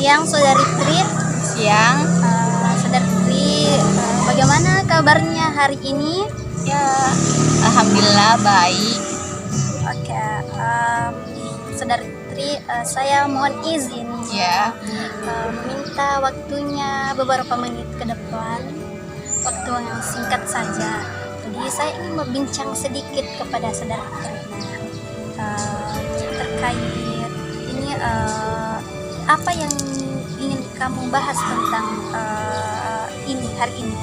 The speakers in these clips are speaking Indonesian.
siang, Saudari Tri. Siang. Saudari Tri, bagaimana kabarnya hari ini? Ya, alhamdulillah baik. Oke, Saudari Tri, saya mohon izin Ya. meminta waktunya beberapa menit ke depan, waktu yang singkat saja. Jadi saya ingin berbincang sedikit kepada Saudari Tri terkait ini, apa yang ingin kamu bahas tentang ini hari ini,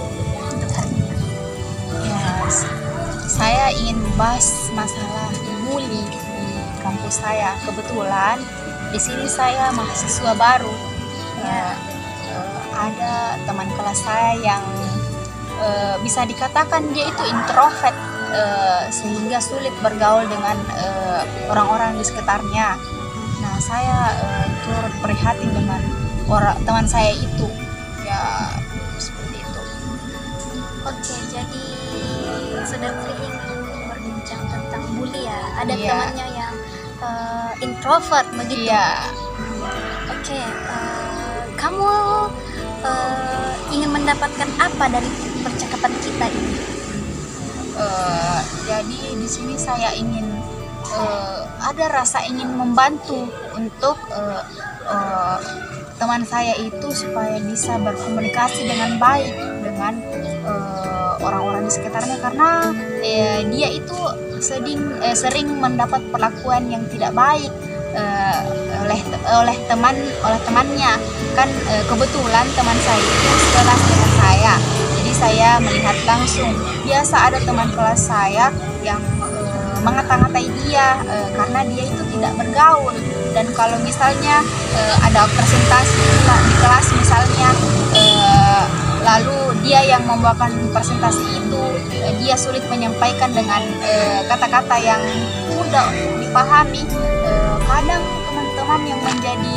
untuk hari ini. Ya, saya ingin bahas masalah bully di kampus saya. Kebetulan di sini saya mahasiswa baru. Ada teman kelas saya yang bisa dikatakan dia itu introvert, sehingga sulit bergaul dengan orang-orang di sekitarnya. Nah, saya turut prihatin dengan teman saya itu. Ya, seperti itu. Oke, jadi Saudari Tri ingin berbincang tentang bully ya. Ada Iya. temannya yang introvert begitu. Iya. Oke, kamu ingin mendapatkan apa dari percakapan kita ini? Jadi di sini saya ingin ada rasa ingin membantu untuk teman saya itu supaya bisa berkomunikasi dengan baik dengan orang-orang di sekitarnya, karena dia itu sering mendapat perlakuan yang tidak baik oleh temannya. Kan kebetulan teman saya itu sekelas dengan saya, jadi saya melihat langsung. Biasa ada teman kelas saya yang mengata-ngatai dia karena dia itu tidak bergaul. Dan kalau misalnya ada presentasi di kelas misalnya, lalu dia yang membawakan presentasi itu, dia sulit menyampaikan dengan kata-kata yang mudah untuk dipahami. Kadang teman-teman yang menjadi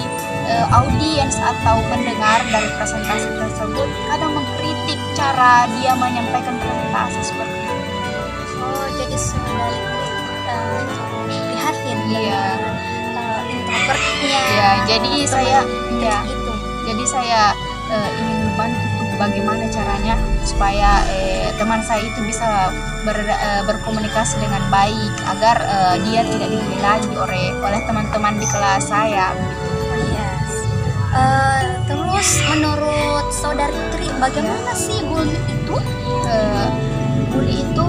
audiens atau pendengar dari presentasi tersebut kadang mengkritik cara dia menyampaikan presentasi seperti itu. Oh, jadi Saudari prihatin Iya. dengan introvertnya. Ya, jadi saya itu. Jadi saya ingin membantu tuh bagaimana caranya supaya teman saya itu bisa berkomunikasi dengan baik agar dia tidak dibully lagi oleh teman-teman di kelas saya. Oh, yes. Terus menurut Saudari Tri, bagaimana sih bully itu? Bully itu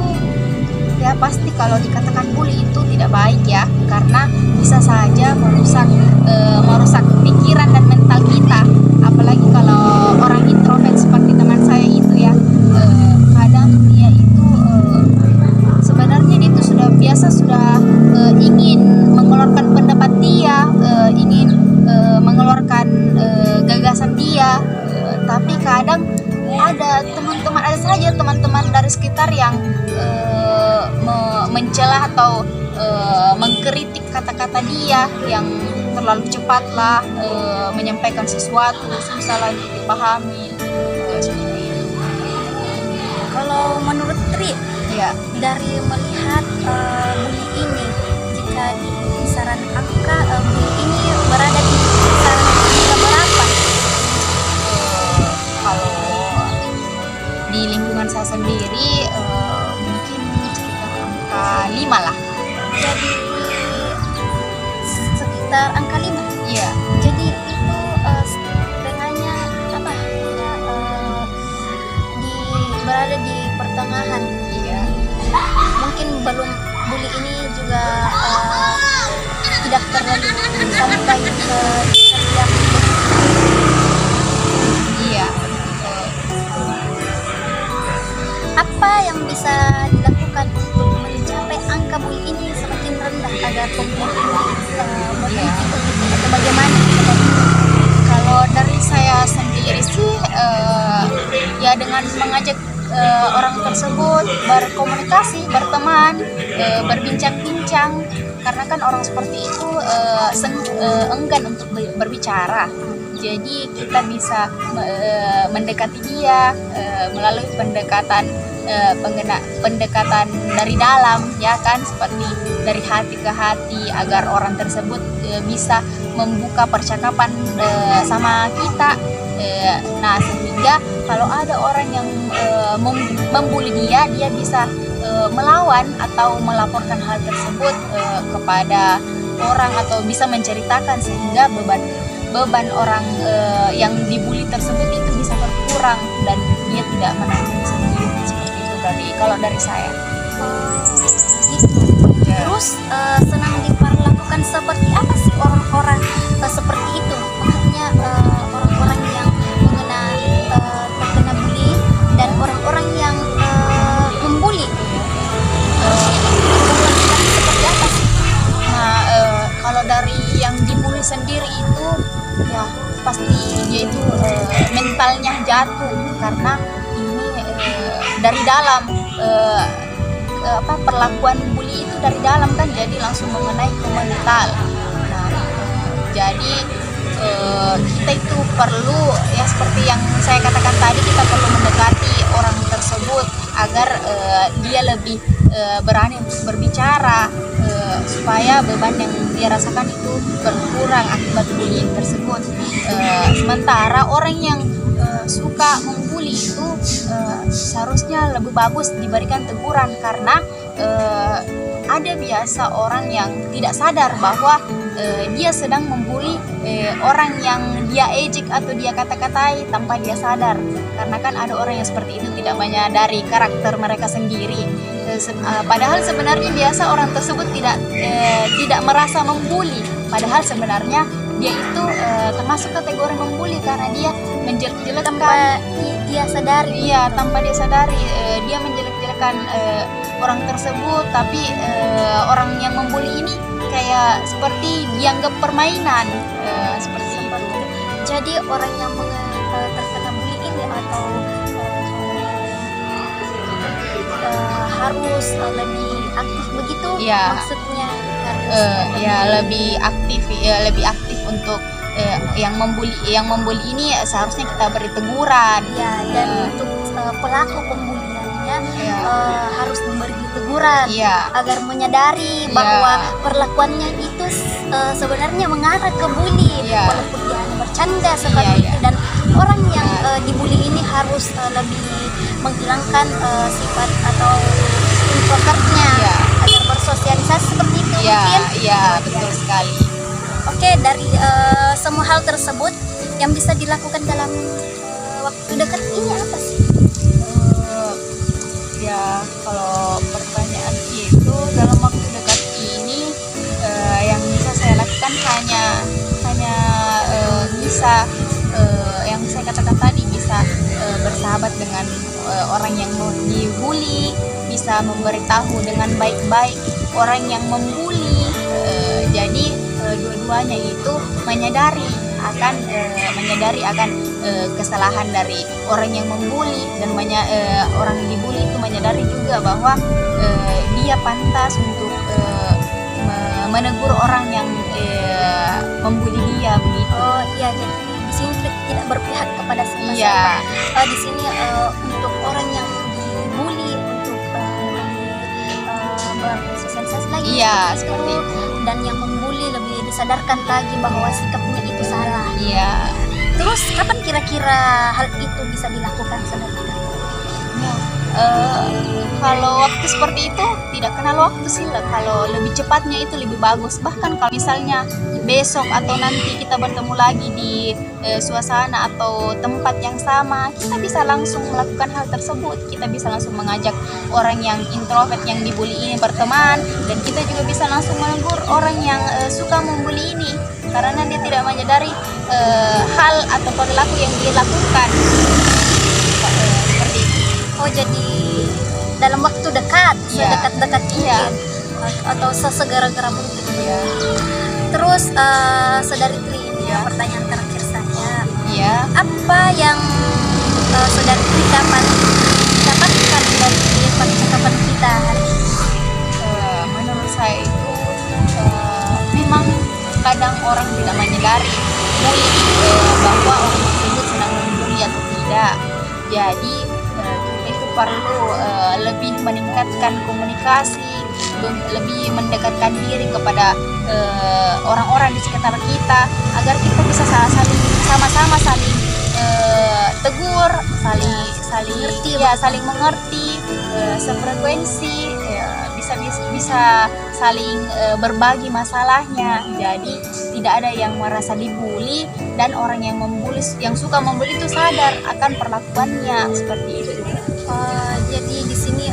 ya pasti kalau dikatakan bully itu tidak baik ya, karena bisa saja merusak pikiran dan mental kita. Apalagi kalau orang introvert seperti teman saya itu ya, kadang dia itu sebenarnya dia itu sudah ingin mengeluarkan pendapat dia, ingin mengeluarkan gagasan dia, tapi kadang ada saja teman-teman dari sekitar yang mencela atau mengkritik kata-kata dia yang terlalu cepatlah menyampaikan sesuatu, susah lagi dipahami, seperti itu. Kalau menurut Tri, Ya, dari melihat bully ini, jika di kisaran angka, bully ini berada di kisaran angka berapa? kalau di lingkungan saya sendiri mungkin sekitar angka 5 lah. Jadi sekitar angka 5. Iya. Jadi itu setengahnya apa ya, berada di pertengahan. Iya. Mungkin belum, bully ini juga tidak terlalu sampai ke yang Iya. apa yang bisa dilakukan untuk mencapai angka bully ini semakin rendah agar problem ini berhenti begitu, atau bagaimana? Kalau dari saya sendiri sih ya dengan mengajak orang tersebut berkomunikasi, berteman, berbincang-bincang, karena kan orang seperti itu enggan untuk berbicara. Jadi kita bisa mendekati dia melalui pendekatan pendekatan dari dalam, ya kan, seperti dari hati ke hati agar orang tersebut bisa membuka percakapan sama kita. Nah, sehingga kalau ada orang yang membuli dia bisa melawan atau melaporkan hal tersebut kepada orang atau bisa menceritakan, sehingga beban orang yang dibully tersebut itu bisa berkurang dan dia tidak menanggung sendiri. Seperti itu dari saya. Gitu. Ya. Terus senang diperlakukan seperti apa sih orang-orang seperti itu? Maksudnya orang-orang yang terkena bully dan orang-orang yang membuli. Seperti apa sih? Nah, kalau dari yang dibully sendiri itu ya pasti dia itu mentalnya jatuh, karena ini dari dalam, perlakuan bully itu dari dalam kan, jadi langsung mengenai ke mental. Nah, jadi kita itu perlu, ya seperti yang saya katakan tadi, kita perlu mendekati orang tersebut agar dia lebih berani untuk berbicara, supaya beban yang dia rasakan itu berkurang akibat bullying tersebut. Sementara orang yang suka membuli itu seharusnya lebih bagus diberikan teguran, karena ada biasa orang yang tidak sadar bahwa dia sedang membuli orang yang dia ejek atau dia kata-katai tanpa dia sadar, karena kan ada orang yang seperti itu tidak menyadari karakter mereka sendiri. Padahal sebenarnya biasa orang tersebut tidak merasa membuli, padahal sebenarnya dia itu termasuk kategori membuli karena dia menjelek-jelekan Tanpa dia sadari. Iya, tanpa dia sadari dia menjelek-jelekan orang tersebut, tapi orang yang membuli ini kayak seperti dianggap permainan, seperti itu. Jadi orang yang terkena bully ini atau harus lebih aktif begitu, Ya. maksudnya harus Ya lebih aktif untuk yang membuli ini seharusnya kita beri teguran. ya, dan untuk pelaku pembuliannya Ya. harus memberi teguran Iya. agar menyadari Ya. bahwa perlakuannya itu sebenarnya mengarah ke bully, Ya. walaupun dia hanya bercanda seperti Ya. itu. Dan orang yang dibully ini harus lebih menghilangkan sifat atau introvertnya, Ya. agar bersosialisasi seperti itu. Mungkin Iya, betul sekali. oke, dari semua hal tersebut yang bisa dilakukan dalam waktu dekat ini apa sih? Ya, kalau pertanyaan itu dalam waktu dekat ini yang bisa saya lakukan hanya bisa yang saya katakan tadi, bisa bersahabat dengan orang yang mau dibully, bisa memberitahu dengan baik-baik orang yang membuli. Jadi dua-duanya itu menyadari akan kesalahan dari orang yang membuli, dan orang dibully itu menyadari juga bahwa dia pantas untuk menegur orang yang membuli dia begitu. Oh iya, jadi di sini tidak berpihak kepada siapa-siapa. Iya. Di sini untuk orang yang dibully, untuk bersosialisasi lagi. Iya, seperti seperti itu. Dan yang membuli lebih disadarkan lagi bahwa sikapnya itu salah. Iya. Terus kapan kira-kira hal itu bisa dilakukan sebenarnya? Kalau waktu seperti itu tidak kenal waktu sih. Kalau lebih cepatnya itu lebih bagus. Bahkan kalau misalnya besok atau nanti kita bertemu lagi di suasana atau tempat yang sama, kita bisa langsung melakukan hal tersebut. Kita bisa langsung mengajak orang yang introvert yang dibully ini berteman, dan kita juga bisa langsung menegur orang yang suka membuli ini, karena dia tidak menyadari hal atau perilaku yang dia lakukan. Seperti itu. Oh, jadi dalam waktu dekat, Iya. sedekat-dekat Iya. atau sesegera-gera mungkin. Iya. Terus saudari Tri, ini Iya. pertanyaan terakhir saya. Iya. Apa yang saudari Tri dapatkan dari percakapan kita hari ini? Menurut saya itu memang kadang orang tidak menyadari bahwa orang tersebut sedang membuli atau tidak. Jadi kita itu perlu lebih meningkatkan komunikasi, lebih mendekatkan diri kepada orang-orang di sekitar kita, agar kita bisa sama-sama saling tegur, saling mengerti, sefrekuensi, bisa saling berbagi masalahnya. Jadi tidak ada yang merasa dibully, dan orang yang suka membuli itu sadar akan perlakuannya seperti itu. Jadi di sini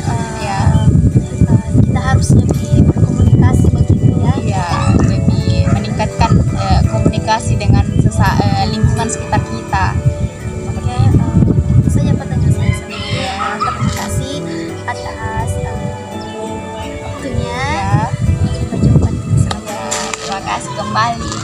kita harus lebih berkomunikasi begitu ya. Ya, lebih meningkatkan komunikasi dengan lingkungan sekitar kita. Oke, itu saja pertanyaan saya sebenarnya. Terima kasih atas waktunya. Ya, Kita jumpa di episode selanjutnya. terima kasih kembali.